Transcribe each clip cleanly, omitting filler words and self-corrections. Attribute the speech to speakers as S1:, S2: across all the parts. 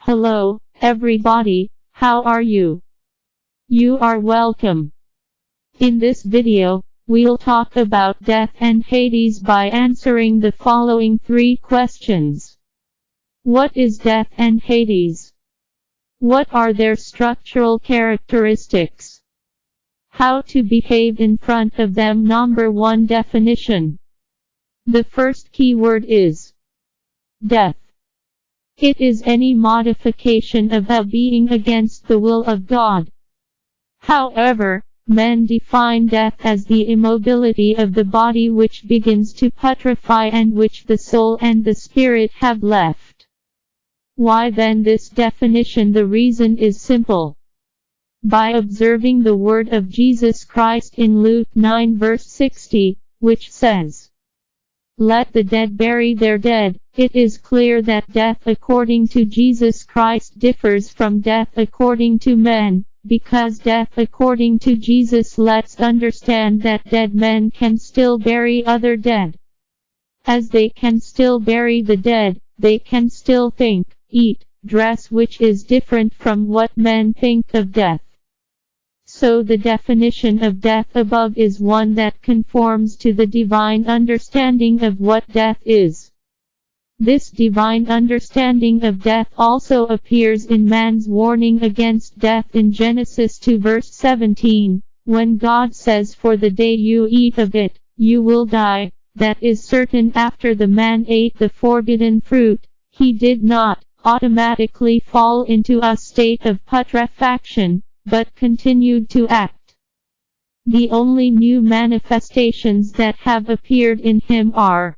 S1: Hello, everybody, how are you? You are welcome. In this video, we'll talk about death and Hades by answering the following 3 questions. What is death and Hades? What are their structural characteristics? How to behave in front of them. Number 1 definition. The first keyword is death. It is any modification of a being against the will of God. However, men define death as the immobility of the body which begins to putrefy and which the soul and the spirit have left. Why then this definition? The reason is simple. By observing the word of Jesus Christ in Luke 9 verse 60, which says, "Let the dead bury their dead," it is clear that death according to Jesus Christ differs from death according to men, because death according to Jesus lets understand that dead men can still bury other dead. As they can still bury the dead, they can still think, eat, dress, which is different from what men think of death. So the definition of death above is one that conforms to the divine understanding of what death is. This divine understanding of death also appears in man's warning against death in Genesis 2 verse 17, when God says, "For the day you eat of it, you will die." That is certain. After the man ate the forbidden fruit, he did not automatically fall into a state of putrefaction, but continued to act. The only new manifestations that have appeared in him are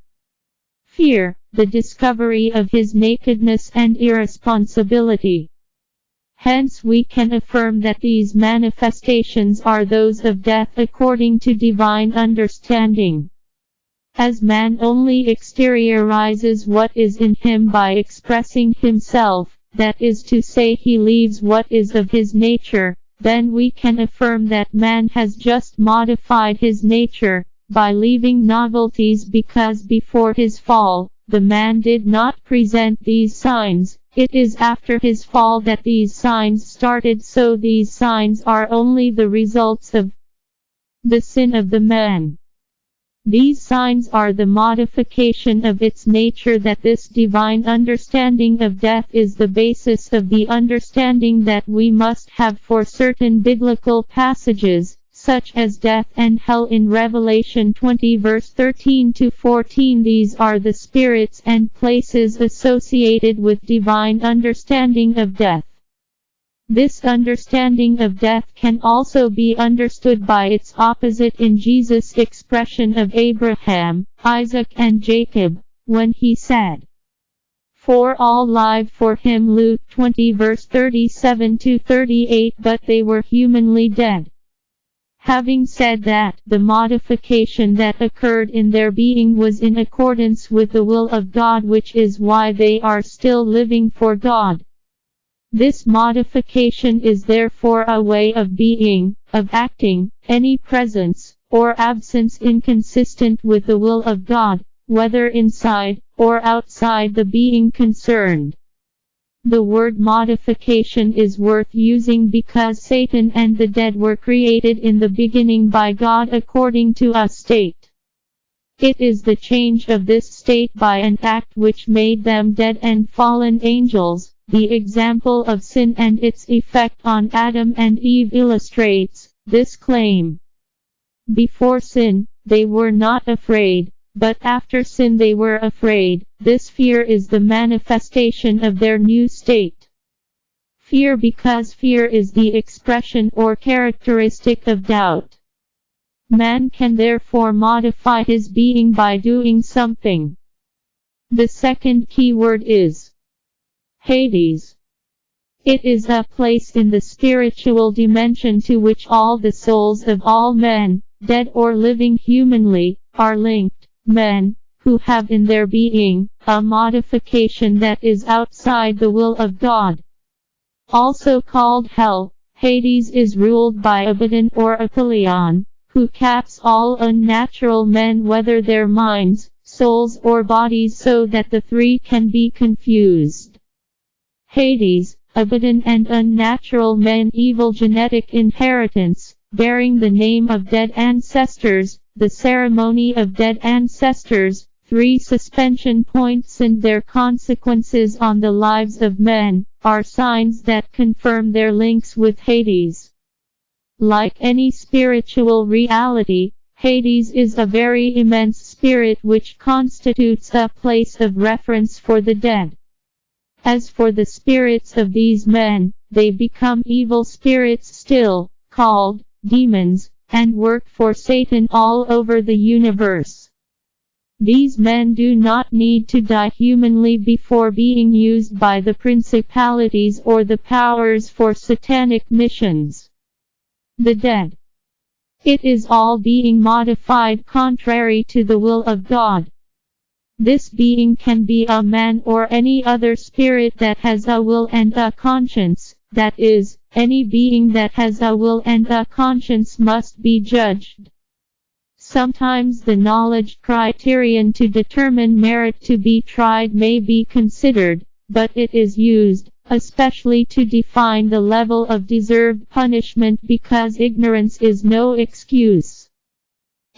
S1: fear, the discovery of his nakedness and irresponsibility. Hence we can affirm that these manifestations are those of death according to divine understanding. As man only exteriorizes what is in him by expressing himself, that is to say he leaves what is of his nature, then we can affirm that man has just modified his nature, by leaving novelties, because before his fall, the man did not present these signs. It is after his fall that these signs started, so these signs are only the results of the sin of the man. These signs are the modification of its nature. That this divine understanding of death is the basis of the understanding that we must have for certain biblical passages, such as death and hell in Revelation 20 verse 13 to 14. These are the spirits and places associated with divine understanding of death. This understanding of death can also be understood by its opposite in Jesus' expression of Abraham, Isaac and Jacob, when he said, "For all live for him." Luke 20 verse 37 to 38. But they were humanly dead. Having said that, the modification that occurred in their being was in accordance with the will of God, which is why they are still living for God. This modification is therefore a way of being, of acting, any presence or absence inconsistent with the will of God, whether inside or outside the being concerned. The word modification is worth using because Satan and the dead were created in the beginning by God according to a state. It is the change of this state by an act which made them dead and fallen angels. The example of sin and its effect on Adam and Eve illustrates this claim. Before sin, they were not afraid, but after sin they were afraid. This fear is the manifestation of their new state. Fear, because fear is the expression or characteristic of doubt. Man can therefore modify his being by doing something. The second keyword is Hades. It is a place in the spiritual dimension to which all the souls of all men, dead or living humanly, are linked. Men who have in their being a modification that is outside the will of God. Also called hell, Hades is ruled by Abaddon or Apollyon, who caps all unnatural men, whether their minds, souls or bodies, so that the three can be confused. Hades, Abaddon and unnatural men evil genetic inheritance, bearing the name of dead ancestors, the ceremony of dead ancestors, 3 suspension points and their consequences on the lives of men, are signs that confirm their links with Hades. Like any spiritual reality, Hades is a very immense spirit which constitutes a place of reference for the dead. As for the spirits of these men, they become evil spirits still, called demons, and work for Satan all over the universe. These men do not need to die humanly before being used by the principalities or the powers for satanic missions. The dead. It is all being modified contrary to the will of God. This being can be a man or any other spirit that has a will and a conscience, that is, any being that has a will and a conscience must be judged. Sometimes the knowledge criterion to determine merit to be tried may be considered, but it is used, especially to define the level of deserved punishment because ignorance is no excuse.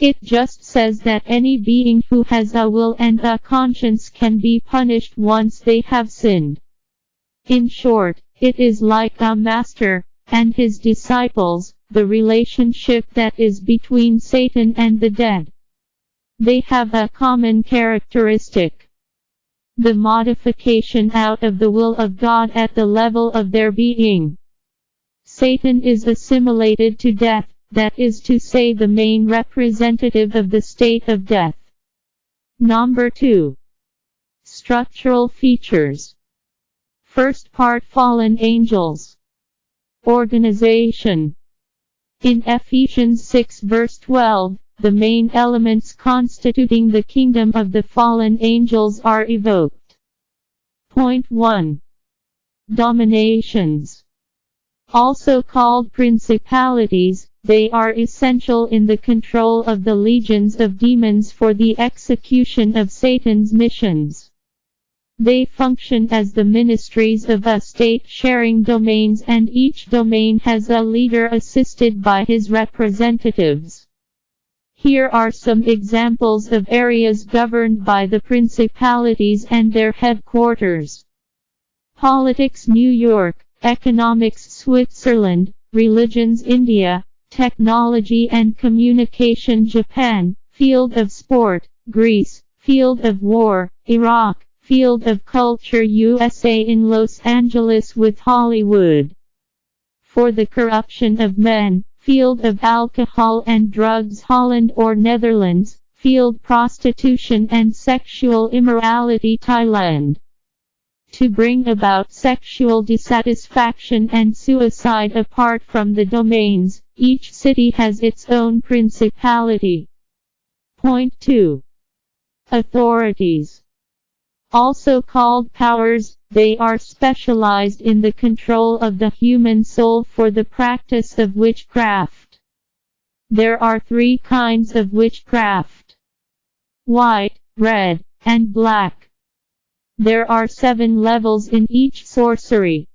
S1: It just says that any being who has a will and a conscience can be punished once they have sinned. In short, it is like a master and his disciples, the relationship that is between Satan and the dead. They have a common characteristic: the modification out of the will of God at the level of their being. Satan is assimilated to death, that is to say the main representative of the state of death. Number 2. Structural features. First part: fallen angels. Organization. In Ephesians 6 verse 12, the main elements constituting the kingdom of the fallen angels are evoked. Point 1. Dominations. Also called principalities, they are essential in the control of the legions of demons for the execution of Satan's missions. They function as the ministries of a state sharing domains, and each domain has a leader assisted by his representatives. Here are some examples of areas governed by the principalities and their headquarters. Politics: New York. Economics: Switzerland. Religions: India. Technology and communication: Japan. Field of sport: Greece. Field of war: Iraq. Field of culture: USA. In Los Angeles with Hollywood. For the corruption of men: field of alcohol and drugs, Holland or Netherlands. Field prostitution and sexual immorality, Thailand. To bring about sexual dissatisfaction and suicide apart from the domains, each city has its own principality. Point 2. Authorities. Also called powers, they are specialized in the control of the human soul for the practice of witchcraft. There are 3 kinds of witchcraft: white, red, and black. There are 7 levels in each sorcery.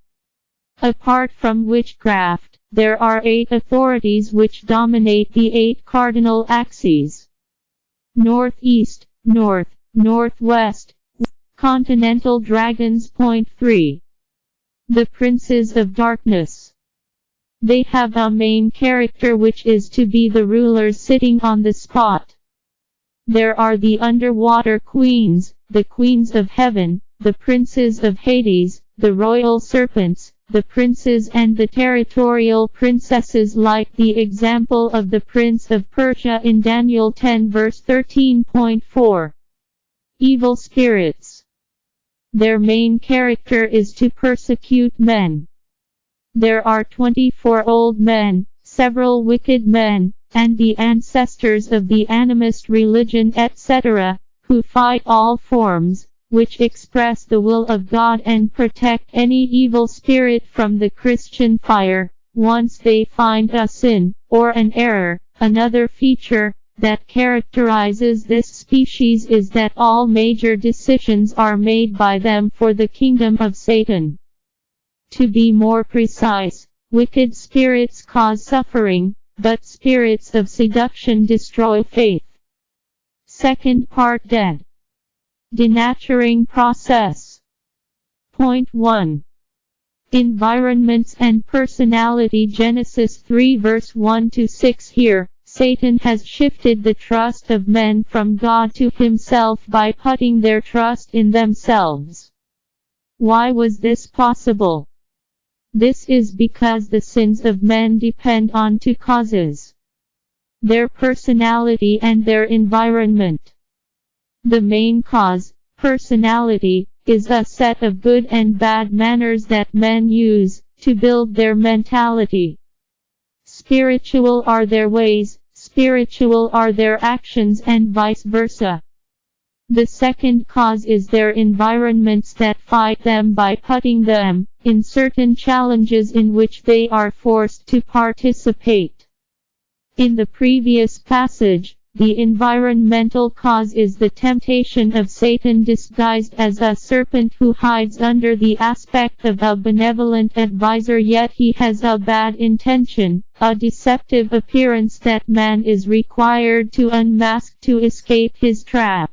S1: Apart from witchcraft, there are 8 authorities which dominate the 8 cardinal axes: northeast, north, northwest, continental dragons. Point 3. The princes of darkness. They have a main character which is to be the rulers sitting on the spot. There are the underwater queens, the queens of heaven, the princes of Hades, the royal serpents, the princes and the territorial princesses, like the example of the prince of Persia in Daniel 10 verse 13.4. Evil spirits. Their main character is to persecute men. There are 24 old men, several wicked men, and the ancestors of the animist religion etc., who fight all forms, which express the will of God and protect any evil spirit from the Christian fire, once they find a sin, or an error. Another feature that characterizes this species is that all major decisions are made by them for the kingdom of Satan. To be more precise, wicked spirits cause suffering, but spirits of seduction destroy faith. Second part, dead. Denaturing process. Point 1. Environments and personality. Genesis 3 verse 1 to 6. Here, Satan has shifted the trust of men from God to himself by putting their trust in themselves. Why was this possible? This is because the sins of men depend on two causes: their personality and their environment. The main cause, personality, is a set of good and bad manners that men use to build their mentality. Spiritual are their ways, spiritual are their actions, and vice versa. The second cause is their environments that fight them by putting them in certain challenges in which they are forced to participate. In the previous passage, the environmental cause is the temptation of Satan disguised as a serpent who hides under the aspect of a benevolent advisor, yet he has a bad intention, a deceptive appearance that man is required to unmask to escape his trap.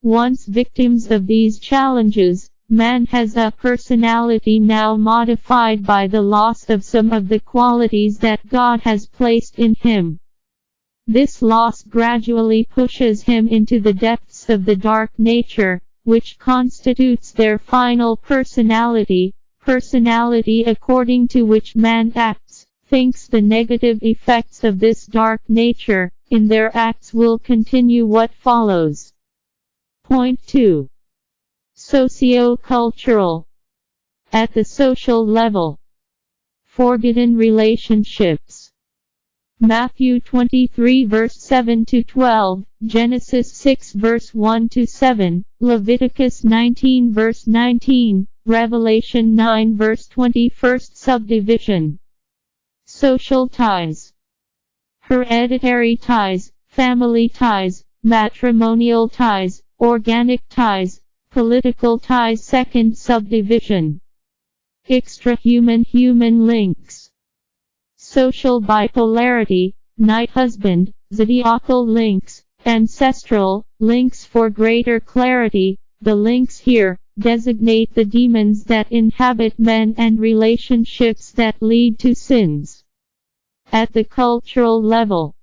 S1: Once victims of these challenges, man has a personality now modified by the loss of some of the qualities that God has placed in him. This loss gradually pushes him into the depths of the dark nature, which constitutes their final personality, personality according to which man acts, thinks. The negative effects of this dark nature, in their acts, will continue what follows. Point 2. Socio-cultural. At the social level. Forbidden relationships. Matthew 23 verse 7 to 12, Genesis 6 verse 1 to 7, Leviticus 19 verse 19, Revelation 9 verse 20. First subdivision. Social ties. Hereditary ties, family ties, matrimonial ties, organic ties, political ties. Second subdivision. Extra-human human links. Social bipolarity, night husband, zodiacal links, ancestral links. For greater clarity, the links here designate the demons that inhabit men and relationships that lead to sins. At the cultural level,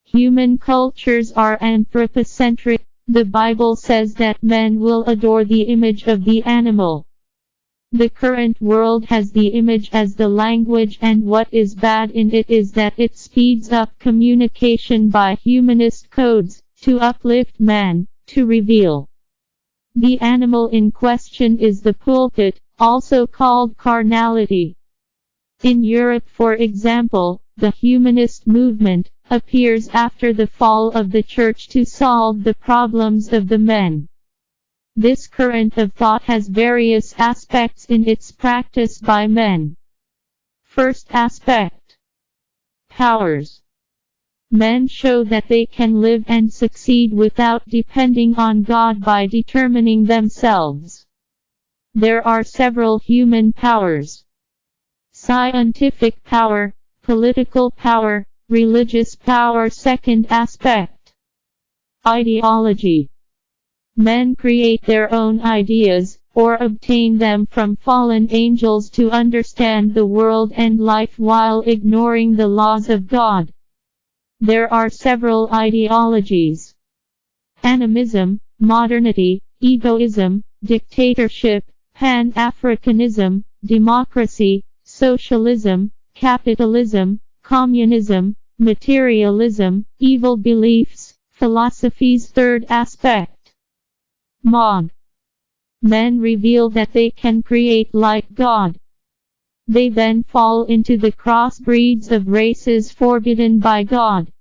S1: human cultures are anthropocentric. The Bible says that men will adore the image of the animal. The current world has the image as the language, and what is bad in it is that it speeds up communication by humanist codes, to uplift man, to reveal. The animal in question is the pulpit, also called carnality. In Europe, for example, the humanist movement appears after the fall of the church to solve the problems of the men. This current of thought has various aspects in its practice by men. First aspect. Powers. Men show that they can live and succeed without depending on God by determining themselves. There are several human powers. Scientific power, political power, religious power. Second aspect. Ideology. Men create their own ideas, or obtain them from fallen angels to understand the world and life while ignoring the laws of God. There are several ideologies: animism, modernity, egoism, dictatorship, Pan-Africanism, democracy, socialism, capitalism, communism, materialism, evil beliefs, philosophies. Third aspect. Mod. Men reveal that they can create like God. They then fall into the crossbreeds of races forbidden by God.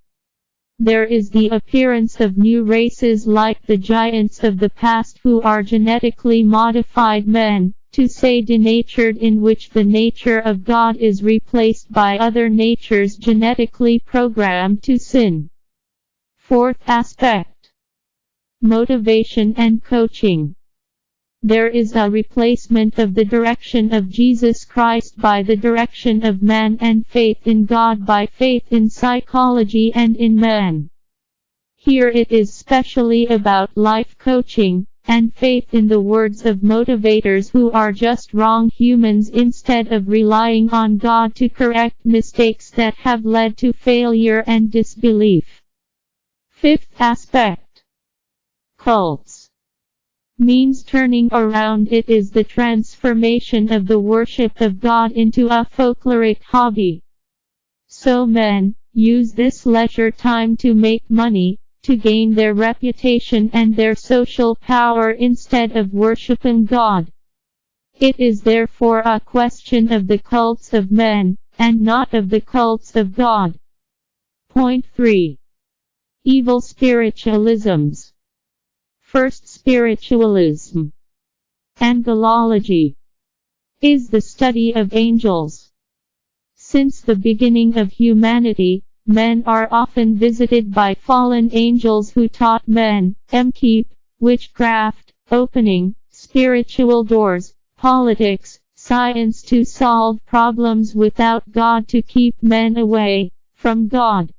S1: There is the appearance of new races like the giants of the past, who are genetically modified men, to say denatured, in which the nature of God is replaced by other natures genetically programmed to sin. Fourth aspect. Motivation and coaching. There is a replacement of the direction of Jesus Christ by the direction of man, and faith in God by faith in psychology and in man. Here it is specially about life coaching, and faith in the words of motivators who are just wrong humans instead of relying on God to correct mistakes that have led to failure and disbelief. Fifth aspect. Cults. Means turning around. It is the transformation of the worship of God into a folkloric hobby. So men use this leisure time to make money, to gain their reputation and their social power instead of worshiping God. It is therefore a question of the cults of men, and not of the cults of God. Point 3. Evil spiritualisms. First, spiritualism. Angelology is the study of angels. Since the beginning of humanity, men are often visited by fallen angels who taught men, keep, witchcraft, opening, spiritual doors, politics, science to solve problems without God to keep men away from God.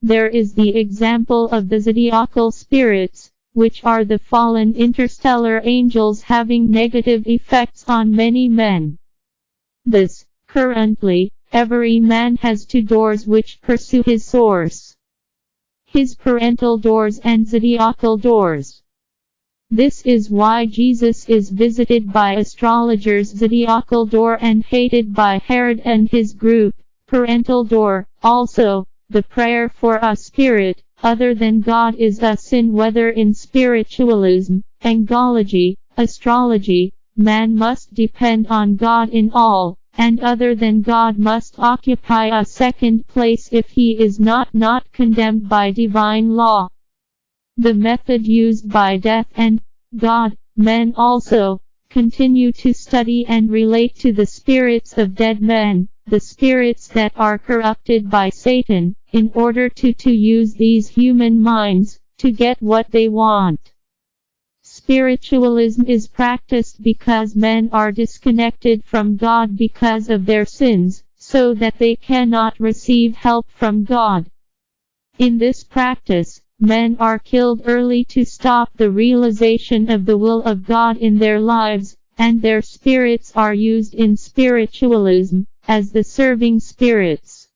S1: There is the example of the zodiacal spirits, which are the fallen interstellar angels having negative effects on many men. Thus, currently, every man has two doors which pursue his source: his parental doors and zodiacal doors. This is why Jesus is visited by astrologers' zodiacal door and hated by Herod and his group, parental door. Also, the prayer for a spirit other than God is a sin. Whether in spiritualism, angelology, astrology, man must depend on God in all, and other than God must occupy a second place if he is not condemned by divine law. The method used by death and God, men also continue to study and relate to the spirits of dead men, the spirits that are corrupted by Satan, in order to use these human minds to get what they want. Spiritualism is practiced because men are disconnected from God because of their sins, so that they cannot receive help from God. In this practice, men are killed early to stop the realization of the will of God in their lives, and their spirits are used in spiritualism as the serving spirits.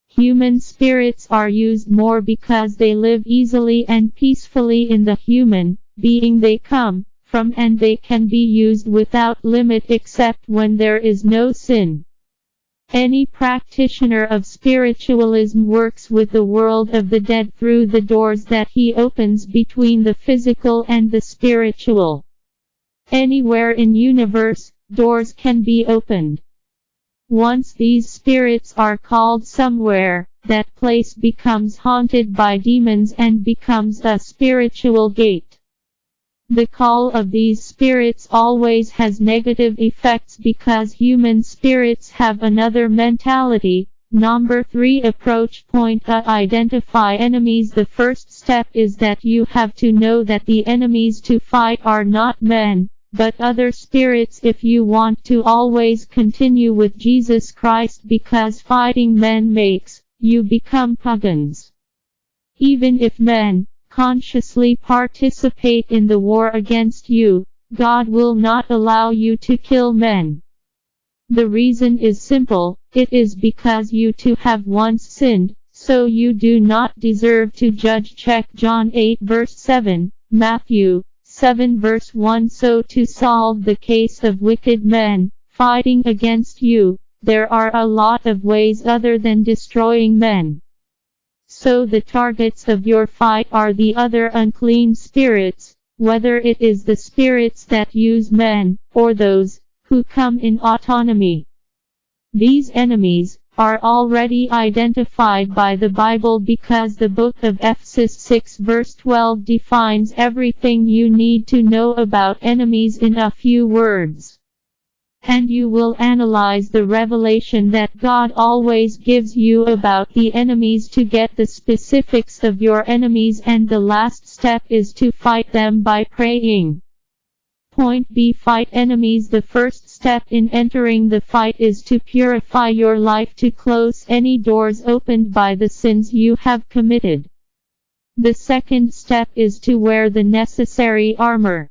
S1: Human spirits are used more because they live easily and peacefully in the human being they come from, and they can be used without limit except when there is no sin. Any practitioner of spiritualism works with the world of the dead through the doors that he opens between the physical and the spiritual. Anywhere in universe, doors can be opened. Once these spirits are called somewhere, that place becomes haunted by demons and becomes a spiritual gate. The call of these spirits always has negative effects because human spirits have another mentality. Number 3 approach point. Identify enemies. The first step is that you have to know that the enemies to fight are not men, but other spirits if you want to always continue with Jesus Christ, because fighting men makes you become pagans. Even if men consciously participate in the war against you, God will not allow you to kill men. The reason is simple, it is because you too have once sinned, so you do not deserve to judge. Check John 8 verse 7, Matthew 7 verse 1. So to solve the case of wicked men fighting against you, there are a lot of ways other than destroying men. So the targets of your fight are the other unclean spirits, whether it is the spirits that use men, or those who come in autonomy. These enemies are already identified by the Bible because the book of Ephesus 6 verse 12 defines everything you need to know about enemies in a few words. And you will analyze the revelation that God always gives you about the enemies to get the specifics of your enemies, and the last step is to fight them by praying. Point B. Fight enemies. The first step in entering the fight is to purify your life, to close any doors opened by the sins you have committed. The second step is to wear the necessary armor.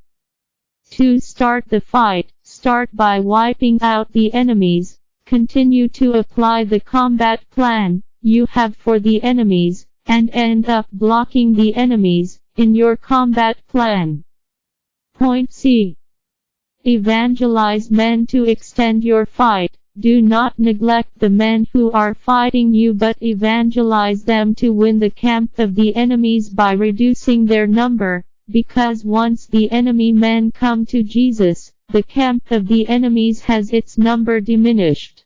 S1: To start the fight, start by wiping out the enemies. Continue to apply the combat plan you have for the enemies, and end up blocking the enemies in your combat plan. Point C. Evangelize men. To extend your fight, do not neglect the men who are fighting you, but evangelize them to win the camp of the enemies by reducing their number, because once the enemy men come to Jesus, the camp of the enemies has its number diminished.